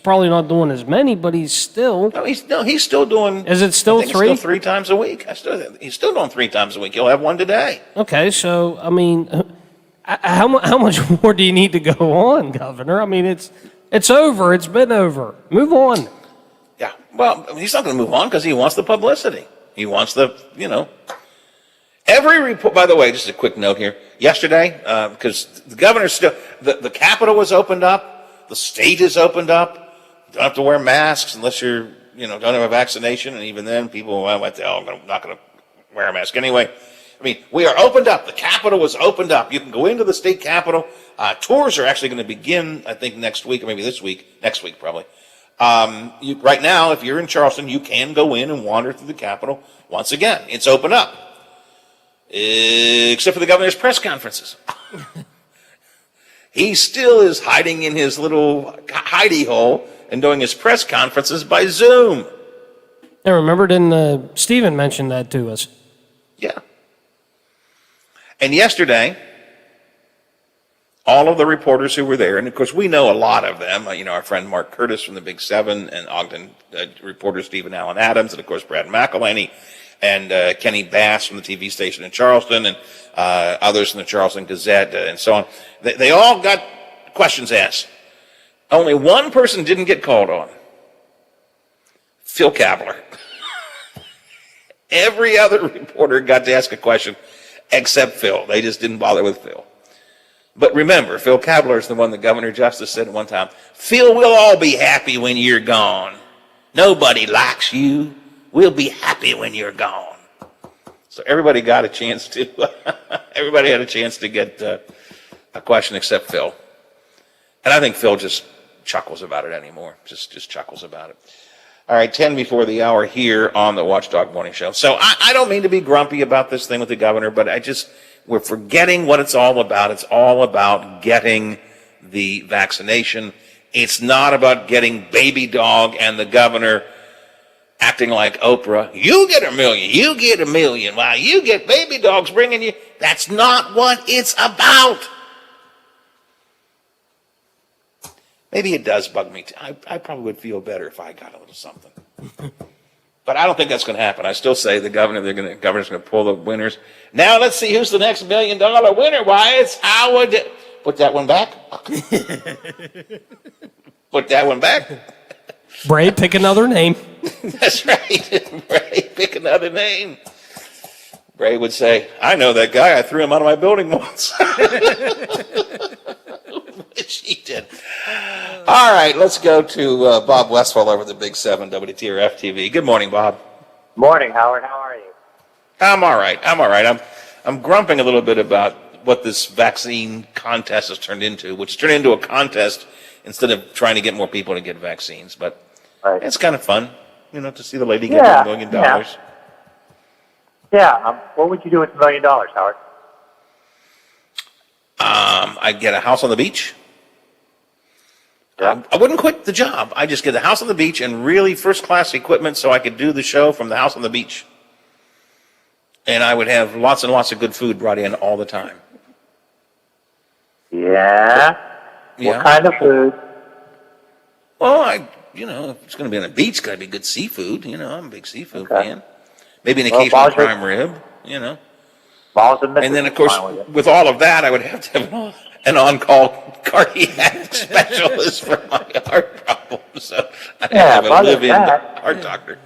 probably not doing as many, but he's still. He's still doing. Is it still 3? Still 3 times a week. He's still doing 3 times a week. He'll have one today. Okay, so I mean, how much more do you need to go on, Governor? I mean, it's over. It's been over. Move on. Yeah. Well, he's not going to move on because he wants the publicity. He wants the Every report, by the way, just a quick note here. Yesterday, because the governor still, the Capitol was opened up, the state is opened up. You don't have to wear masks unless you're, don't have a vaccination. And even then, people, well, what the hell, I'm not going to wear a mask anyway. I mean, we are opened up. The Capitol was opened up. You can go into the state Capitol. Tours are actually going to begin, I think, next week, or maybe this week. Next week, probably. Right now, if you're in Charleston, you can go in and wander through the Capitol. Once again, it's open up. Except for the governor's press conferences. He still is hiding in his little hidey hole and doing his press conferences by Zoom. I remember, didn't Stephen mention that to us? Yeah. And yesterday, all of the reporters who were there, and of course we know a lot of them, our friend Mark Curtis from the Big Seven, and Ogden reporter Stephen Allen Adams, and of course Brad McElhaney, and Kenny Bass from the TV station in Charleston, and others from the Charleston Gazette, and so on. They all got questions asked. Only one person didn't get called on. Phil Kapler. Every other reporter got to ask a question except Phil. They just didn't bother with Phil. But remember, Phil Kapler is the one the Governor Justice said at one time, Phil, we'll all be happy when you're gone. Nobody likes you. We'll be happy when you're gone. So everybody got a chance to, everybody had a chance to get a question except Phil. And I think Phil just chuckles about it anymore. Just chuckles about it. All right, 10 before the hour here on the Watchdog Morning Show. So I don't mean to be grumpy about this thing with the governor, but we're forgetting what it's all about. It's all about getting the vaccination. It's not about getting Baby Dog and the governor acting like Oprah. You get $1 million. You get $1 million. While you get Baby Dog's bringing you. That's not what it's about. Maybe it does bug me. I probably would feel better if I got a little something. But I don't think that's going to happen. I still say the governor's going to pull the winners. Now let's see who's the next $1 million winner. Why, it's Howard. Put that one back. Put that one back. Bray, pick another name. That's right. Bray, pick another name. Bray would say, I know that guy. I threw him out of my building once. Which he did. All right, let's go to Bob Westphal over at the Big 7 WTRF TV. Good morning, Bob. Morning, Howard. How are you? I'm all right. I'm grumping a little bit about what this vaccine contest has turned into, which has turned into a contest instead of trying to get more people to get vaccines. But it's kind of fun, to see the lady get $1 million. Yeah. What would you do with $1 million, Howard? I'd get a house on the beach. I wouldn't quit the job. I'd just get a house on the beach and really first-class equipment so I could do the show from the house on the beach. And I would have lots and lots of good food brought in all the time. Yeah? What kind of food? Well, if it's going to be on the beach, it's got to be good seafood. I'm a big seafood fan. Maybe an occasional prime rib, And then, of course, with all of that, I would have to have an on-call cardiac specialist for my heart problems. So I'd have a live-in heart doctor.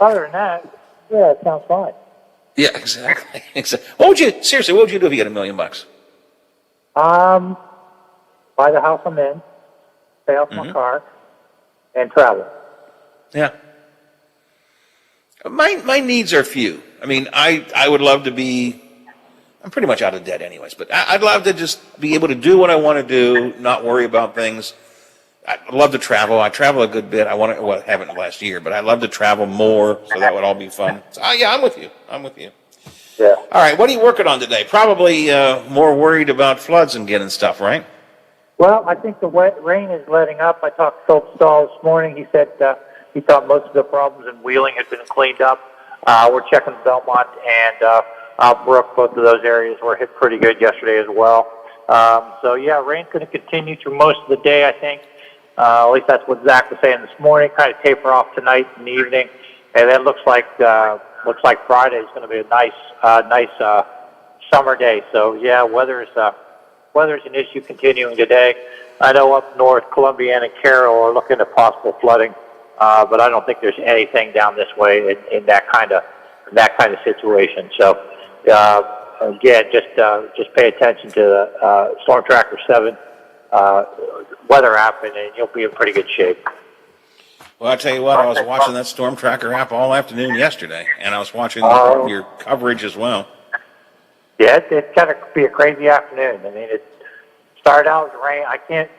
Other than that, yeah, it sounds fine. Yeah, exactly. What would you do if you get $1 million? Buy the house I'm in, pay off my car, and travel. Yeah. My needs are few. I mean, I would love to be, I'm pretty much out of debt anyways, but I'd love to just be able to do what I want to do, not worry about things. I'd love to travel. I travel a good bit. I haven't last year, but I'd love to travel more, so that would all be fun. So, yeah, I'm with you. Yeah. All right, what are you working on today? Probably more worried about floods and getting stuff, right? Well, I think the rain is letting up. I talked to Phil Stahl this morning. He said he thought most of the problems in Wheeling had been cleaned up. We're checking Belmont and Brook. Both of those areas were hit pretty good yesterday as well. So, yeah, rain's going to continue through most of the day, I think. At least that's what Zach was saying this morning. Kind of taper off tonight in the evening, and then looks like Friday is going to be a nice summer day. So yeah, weather's an issue continuing today. I know up north, Columbiana and Carroll are looking at possible flooding, but I don't think there's anything down this way in that kind of situation. So again, just pay attention to the Storm Tracker 7 weather app, and you'll be in pretty good shape. Well, I tell you what, I was watching that Storm Tracker app all afternoon yesterday, and I was watching your coverage as well. Yeah, it's going to be a crazy afternoon. I mean, it started out with rain.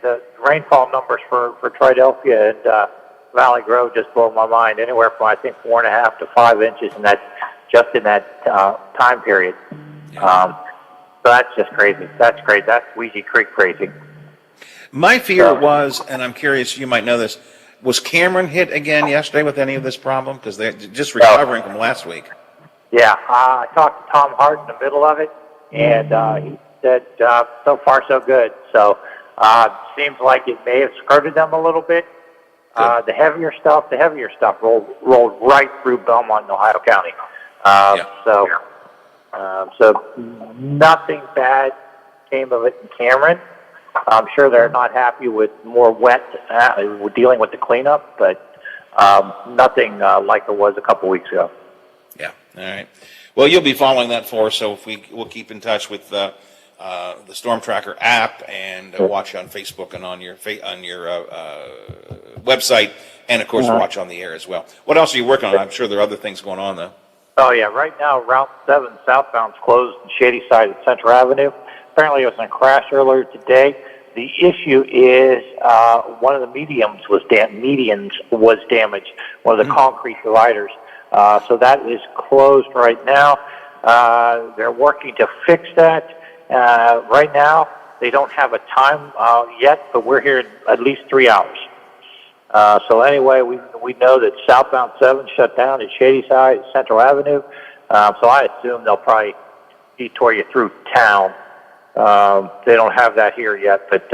The rainfall numbers for Philadelphia and Valley Grove just blow my mind. Anywhere from, I think, 4.5 to 5 inches, and that's just in that time period. So that's just crazy. That's great. That's Ouija Creek crazy. My fear was, and I'm curious, you might know this, was Cameron hit again yesterday with any of this problem? Because they're just recovering from last week. Yeah, I talked to Tom Hart in the middle of it, and he said so far so good. So seems like it may have skirted them a little bit. The heavier stuff rolled right through Belmont and Ohio County. So nothing bad came of it in Cameron. I'm sure they're not happy with more wet, dealing with the cleanup, but nothing like it was a couple weeks ago. Yeah. All right. Well, you'll be following that for us, so we'll keep in touch with the Storm Tracker app and watch on Facebook and on your website, and of course watch on the air as well. What else are you working on? I'm sure there are other things going on though. Oh yeah, right now Route 7 southbound's closed in Shady Side at Central Avenue. Apparently, it was in a crash earlier today. The issue is one of the medians was damaged, one of the concrete dividers. So that is closed right now. They're working to fix that. Right now, they don't have a time yet, but we're here at least 3 hours. So anyway, we know that southbound 7 shut down at Shady Side, Central Avenue. So I assume they'll probably detour you through town. They don't have that here yet, but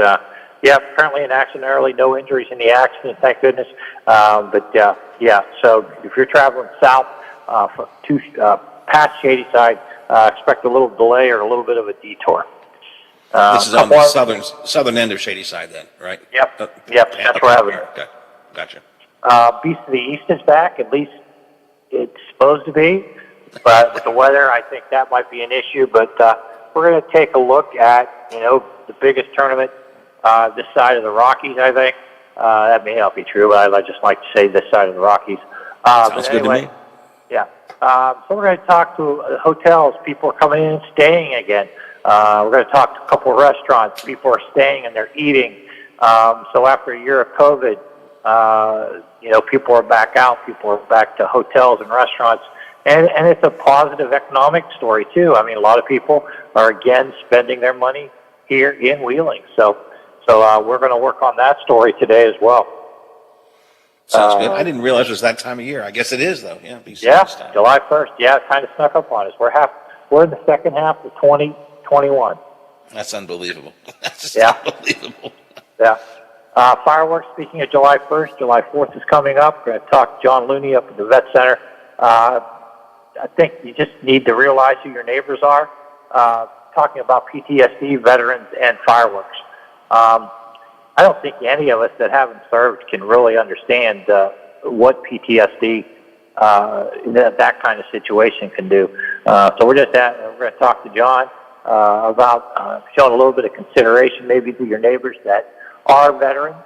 apparently an accident early, no injuries in the accident, thank goodness. So if you're traveling south past Shady Side, expect a little delay or a little bit of a detour. This is on the southern end of Shady Side then, right? Yep, Central Avenue. Okay. Gotcha. Beast of the East is back, at least it's supposed to be, but with the weather, I think that might be an issue, but we're going to take a look at, the biggest tournament this side of the Rockies, I think. That may not be true, but I just like to say this side of the Rockies. Sounds good to me. Yeah. So we're going to talk to hotels. People are coming in and staying again. We're going to talk to a couple of restaurants. People are staying and they're eating. So after a year of COVID, people are back out. People are back to hotels and restaurants. And it's a positive economic story, too. I mean, a lot of people are, again, spending their money here in Wheeling. So we're going to work on that story today as well. Sounds good. I didn't realize it was that time of year. I guess it is, though. Yeah, July 1st. Yeah, it kind of snuck up on us. We're in the second half of 2021. That's unbelievable. That's unbelievable. Yeah. Fireworks, speaking of July 1st, July 4th is coming up. We're going to talk to John Looney up at the Vet Center. I think you just need to realize who your neighbors are. Talking about PTSD, veterans, and fireworks. I don't think any of us that haven't served can really understand what PTSD that kind of situation can do. So we're going to talk to John about showing a little bit of consideration maybe to your neighbors that are veterans,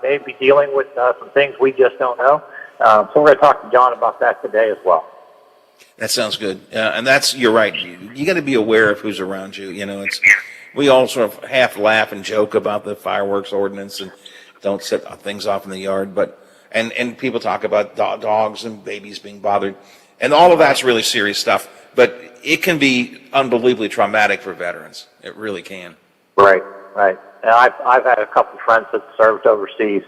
maybe dealing with some things we just don't know. So we're going to talk to John about that today as well. That sounds good. And you're right. You got to be aware of who's around you. We all sort of half laugh and joke about the fireworks ordinance and don't set things off in the yard, and people talk about dogs and babies being bothered, and all of that's really serious stuff. But it can be unbelievably traumatic for veterans. It really can. Right. And I've had a couple of friends that served overseas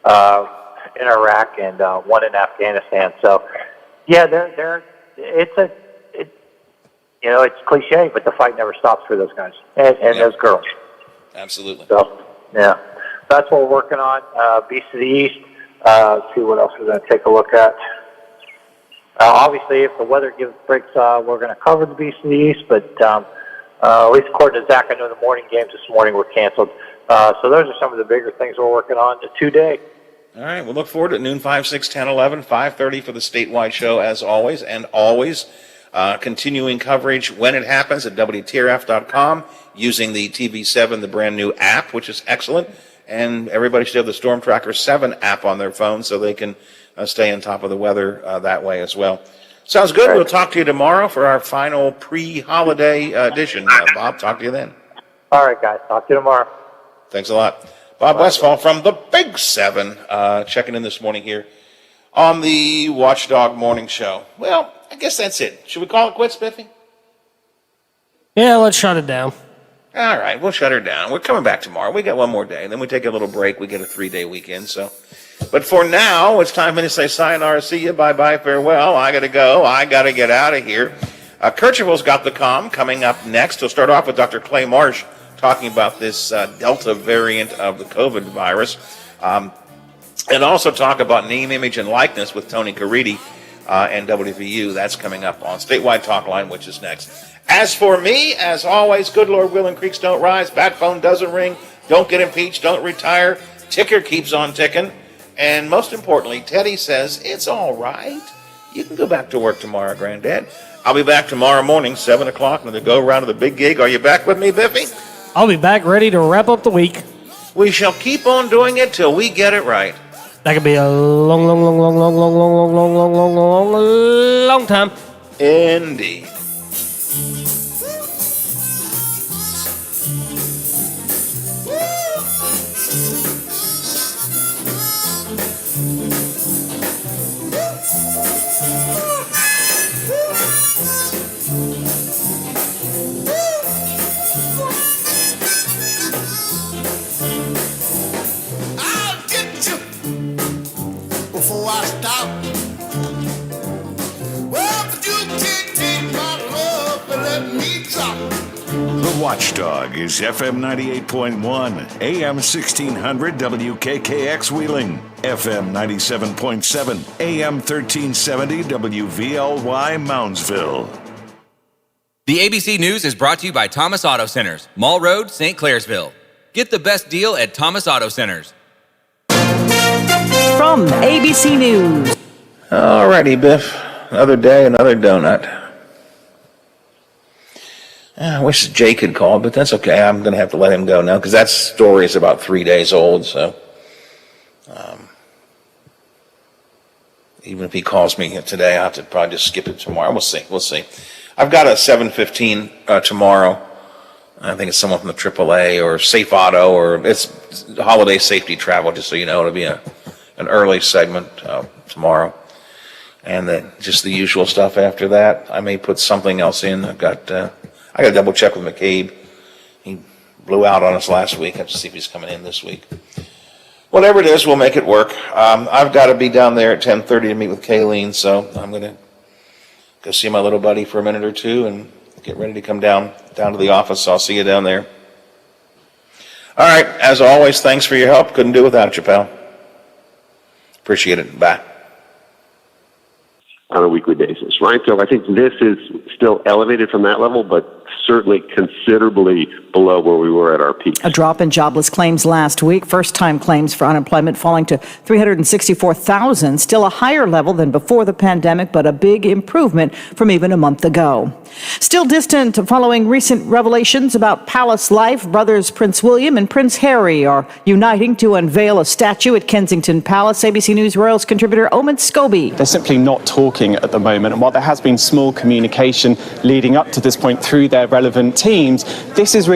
in Iraq and one in Afghanistan. So yeah, it's cliche, but the fight never stops for those guys and those girls. Absolutely. So, yeah. That's what we're working on. Beast of the East. See what else we're going to take a look at. Obviously, if the weather gives breaks, we're going to cover the Beast of the East, but at least according to Zach, I know the morning games this morning were canceled. So those are some of the bigger things we're working on today. All right. We'll look forward to noon, 5, 6, 10, 11, 5:30 for the statewide show, as always. And always, Continuing coverage when it happens at WTRF.com using the TV7, the brand new app, which is excellent. And everybody should have the Storm Tracker 7 app on their phone so they can stay on top of the weather that way as well. Sounds good. We'll talk to you tomorrow for our final pre-holiday edition. Bob, talk to you then. All right, guys. Talk to you tomorrow. Thanks a lot. Bob Westphal from the Big 7 checking in this morning here on the Watchdog Morning Show. Well, I guess that's it. Should we call it quits, Biffy? Yeah, let's shut it down. All right, we'll shut her down. We're coming back tomorrow. We got one more day. Then we take a little break. We get a 3-day weekend. But for now, it's time for me to say sayonara, see you, bye-bye, farewell. I got to go. I got to get out of here. Kirchhoff's got the comm coming up next. We'll start off with Dr. Clay Marsh talking about this Delta variant of the COVID virus. And also talk about name, image, and likeness with Tony Caridi and WVU. That's coming up on Statewide Talk Line, which is next. As for me, as always, good Lord willing, creeks don't rise, backbone doesn't ring, don't get impeached, don't retire, ticker keeps on ticking, and most importantly, Teddy says, it's all right. You can go back to work tomorrow, Granddad. I'll be back tomorrow morning, 7 o'clock, when they go around to the big gig. Are you back with me, Biffy? I'll be back ready to wrap up the week. We shall keep on doing it till we get it right. That could be a long time. Indeed. Before I stop, well, but you can't take my love and let me drop. The Watchdog is FM 98.1, AM 1600 WKKX Wheeling, FM 97.7, AM 1370 WVLY Moundsville. The ABC News is brought to you by Thomas Auto Centers, Mall Road, St. Clairsville. Get the best deal at Thomas Auto Centers. From ABC News. All righty, Biff. Another day, another donut. I wish Jake had called, but that's okay. I'm going to have to let him go now because that story is about 3 days old. So even if he calls me today, I'll have to probably just skip it tomorrow. We'll see. We'll see. I've got a 7:15 tomorrow. I think it's someone from the AAA or Safe Auto, or it's holiday safety travel, just so you know. It'll be an early segment tomorrow. And then just the usual stuff after that. I may put something else in. I got to double check with McCabe. He blew out on us last week. I have to see if he's coming in this week. Whatever it is, we'll make it work. I've got to be down there at 10:30 to meet with Kayleen, so I'm going to go see my little buddy for a minute or two and get ready to come down to the office. I'll see you down there. All right. As always, thanks for your help. Couldn't do without you, pal. Appreciate it. Bye. On a weekly basis, right? So I think this is still elevated from that level, but certainly considerably below where we were at our peak. A drop in jobless claims last week. First-time claims for unemployment falling to 364,000, still a higher level than before the pandemic, but a big improvement from even a month ago. Still distant following recent revelations about palace life, brothers Prince William and Prince Harry are uniting to unveil a statue at Kensington Palace. ABC News Royals contributor Omid Scobie. They're simply not talking at the moment, and while there has been small communication leading up to this point through their relevant teams, this is really